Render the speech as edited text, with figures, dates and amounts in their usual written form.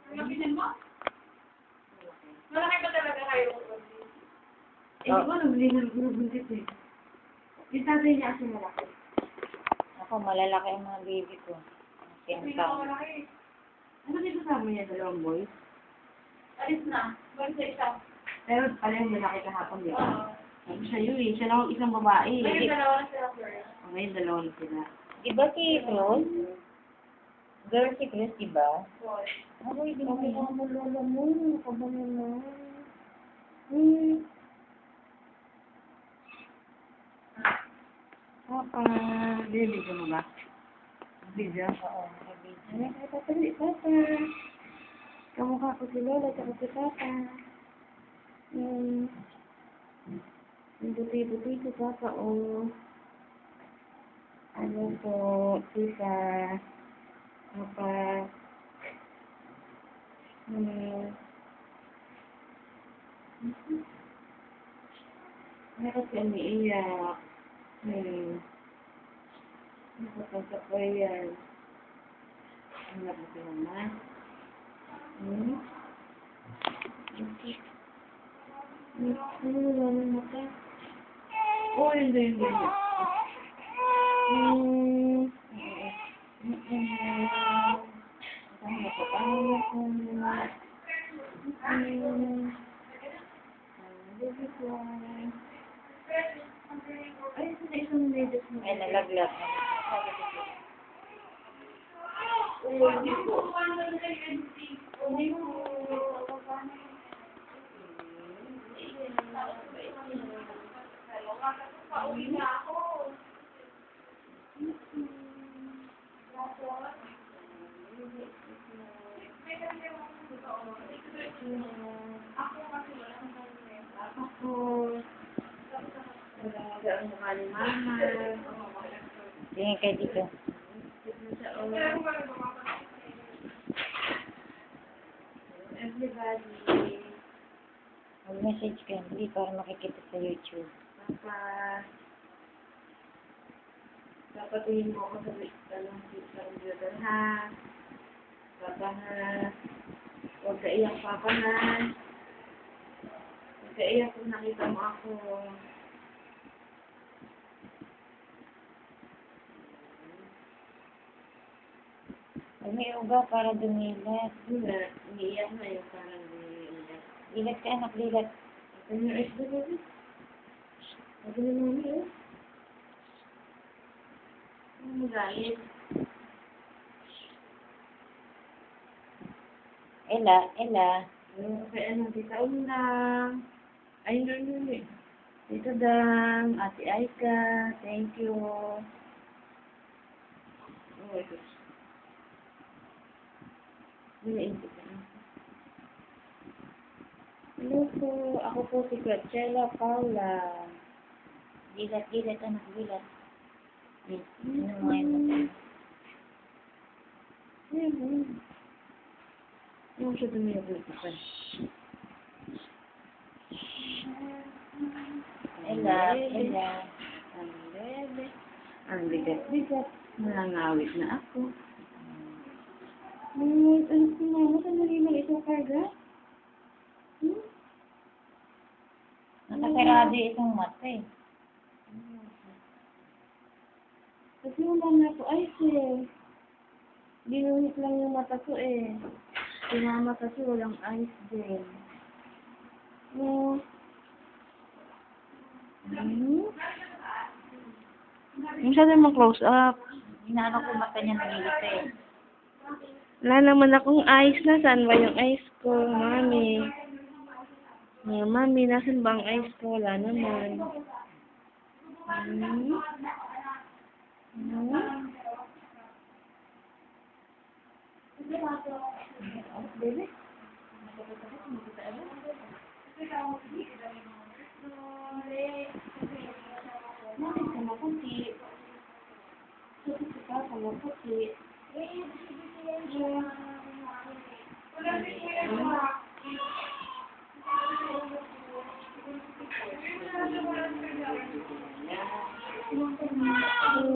Nabitin mo? Malaki ba talaga kayo? Eh, di ba nagbuntis eh. Yung tatay niya kasi malaki. Ako, malalaki ang mga baby ko. Hindi Same na malaki. Ano dito sa amin niya, dalawang boys? Alis na. Balik sa isa. Pero pala yung malaki kahapon, di ba? Oo. Sabi siya yun eh. Siya lang ang isang babae. Ngayon, dalawa na sila, girl. Ngayon, dalawa na sila. Di ba si Cruz? Girl si Cruz, di ba? Boy. Ako, hindi mo Sabi ko, yan. malala mo. Nakabalo na. Papa, bibigyan mo ba? Bigyan? Oo, may video. Ano ka tatali, Papa? Kamukha ko si Lola, tsaka si Papa. Yung buti-buti si Papa, oh. Ano po, tita, Papa. Meron siya umiiyak. Nakapagsak ko yan. Ang nabuti naman. Ano wala ng mata? Oh, hindi. Ay, sa isang medyo Ay, nalaglag. Hindi ko. Hindi ko. Pauwi na ako. Ako. Wala ang mukha ni Mama. Tingin kayo dito. Everybody. Mag-message ka, hindi para makikita sa YouTube. Papa. Papatuhin mo ako sa computer, ha? Papa, ha? Huwag ka iyak, Papa, ha? Huwag ka iyak kung nakita mo ako. Pag may uga para dumilat. Umiiyak na yung parang umiiyak. Dilat ka, anak, dilat. Ano yung ice ba, baby? Sabi na mami, eh. Ano magalit? Ella. Okay, ano, Tita Unang. Ay, no. Tita Dang, Ate Aika, thank you. Oh my gosh. Ninaisip ko na. Hello po, ako po si Gretchella Paula. Dilat, anak, dilat. Ano mo ngayon? Yung siya dumiyak dito pa. Ella. Ang bebe. Ang bigat. Nangangawit na ako. Ano si Mama? Saan nalilang ito karga? Nakasarado isang mata eh. Kasi wala na ako ice eh. Ginunit lang yung mata ko eh. Sinama kasi walang ice din. Masyado naman close up. Inaano ko mata niya nangilita eh. Wala naman akong ice. Nasaan ba yung ice ko, Mami? Mami, nasaan ba ang ice ko? Wala naman. Baby? Bakit ka maputi? Bakit ka maputi? Wala